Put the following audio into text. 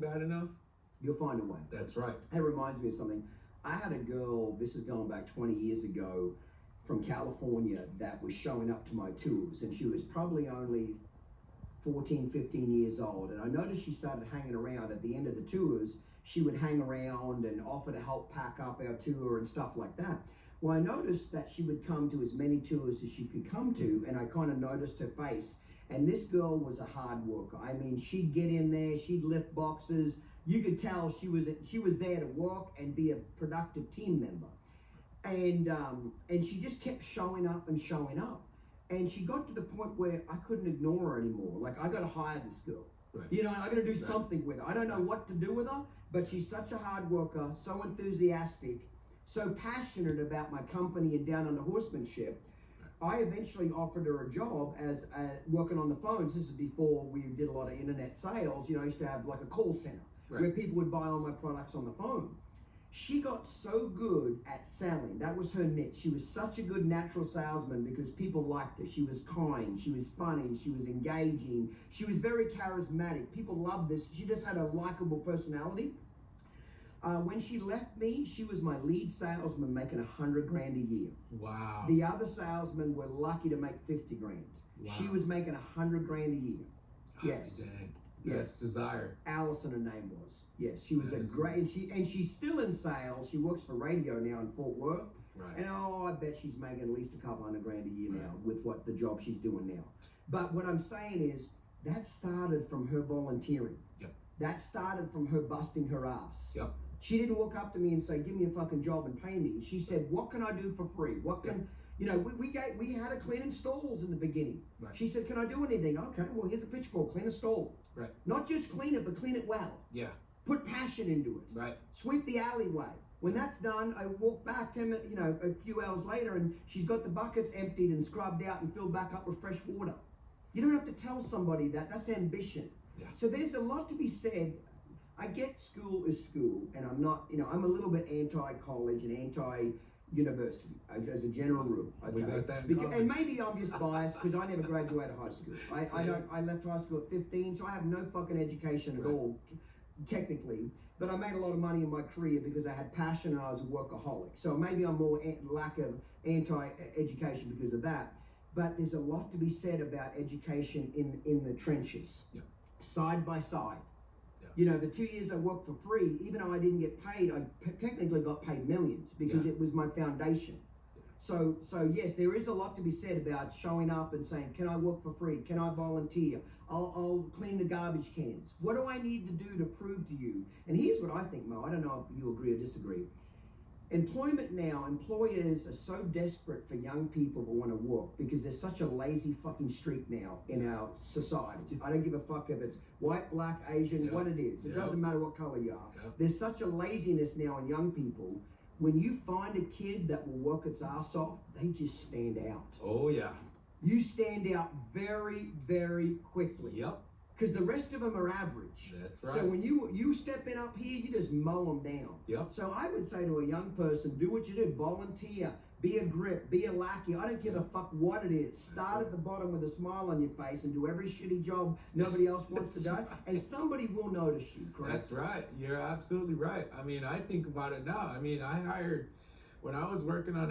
bad enough, you'll find a way. That's right. It reminds me of something. I had a girl, this is going back 20 years ago, from California that was showing up to my tours, and she was probably only 14, 15 years old. And I noticed she started hanging around at the end of the tours. She would hang around and offer to help pack up our tour and stuff like that. Well, I noticed that she would come to as many tours as she could come to, and I kind of noticed her face. And this girl was a hard worker. I mean, she'd get in there, she'd lift boxes. You could tell she was there to work and be a productive team member. And she just kept showing up and showing up. And she got to the point where I couldn't ignore her anymore. Like, I got to hire this girl. Right. You know, I got to do something with her. I don't know what to do with her, but she's such a hard worker, so enthusiastic, so passionate about my company and Downunder Horsemanship. I eventually offered her a job as working on the phones. This is before we did a lot of internet sales. You know, I used to have like a call center where people would buy all my products on the phone. She got so good at selling. That was her niche. She was such a good natural salesman because people liked her. She was kind, she was funny, she was engaging, she was very charismatic. People loved this. She just had a likable personality. When she left me, she was my lead salesman making $100 grand a year. Wow. The other salesmen were lucky to make 50 grand. Wow. She was making $100 grand a year. Yes. Dang. Yes. That's desire. Allison, her name was. Yes, she was a great, and she's still in sales. She works for radio now in Fort Worth. Right. And I bet she's making at least a couple $100 grand a year now with what the job she's doing now. But what I'm saying is that started from her volunteering. Yep. That started from her busting her ass. Yep. She didn't walk up to me and say, "Give me a fucking job and pay me." She said, "What can I do for free? What can you know?" We had her cleaning stalls in the beginning. Right. She said, "Can I do anything?" "Okay, well, here's a pitchfork. Clean a stall." Right. Not just clean it, but clean it well. Yeah. Put passion into it. Right. Sweep the alleyway. When that's done, I walk back 10 minutes, a few hours later, and she's got the buckets emptied and scrubbed out and filled back up with fresh water. You don't have to tell somebody that. That's ambition. Yeah. So there's a lot to be said. I get school is school, and I'm not, I'm a little bit anti-college and anti-university as a general rule. Okay? We got that in common. And maybe I'm just biased because I never graduated high school. I left high school at 15, so I have no fucking education at all, technically. But I made a lot of money in my career because I had passion and I was a workaholic. So maybe I'm more lack of anti-education because of that. But there's a lot to be said about education in the trenches, side by side. The 2 years I worked for free, even though I didn't get paid, I technically got paid millions because it was my foundation. So yes, there is a lot to be said about showing up and saying, "Can I work for free? Can I volunteer? I'll clean the garbage cans. What do I need to do to prove to you?" And here's what I think, Mo. I don't know if you agree or disagree. Employment now, employers are so desperate for young people who want to work because there's such a lazy fucking streak now in our society. I don't give a fuck if it's white, black, Asian, what it is. It doesn't matter what color you are. There's such a laziness now in young people. When you find a kid that will work its ass off, they just stand out. Oh, yeah. You stand out very, very quickly. Yep. Because the rest of them are average. That's right. So when you step in up here, you just mow them down. Yep. So I would say to a young person, do what you do. Volunteer. Be a grip. Be a lackey. I don't give a fuck what it is. Start at the bottom with a smile on your face and do every shitty job nobody else wants to do. Right. And somebody will notice you, correct? That's right. You're absolutely right. I mean, I think about it now. I mean, when I was working on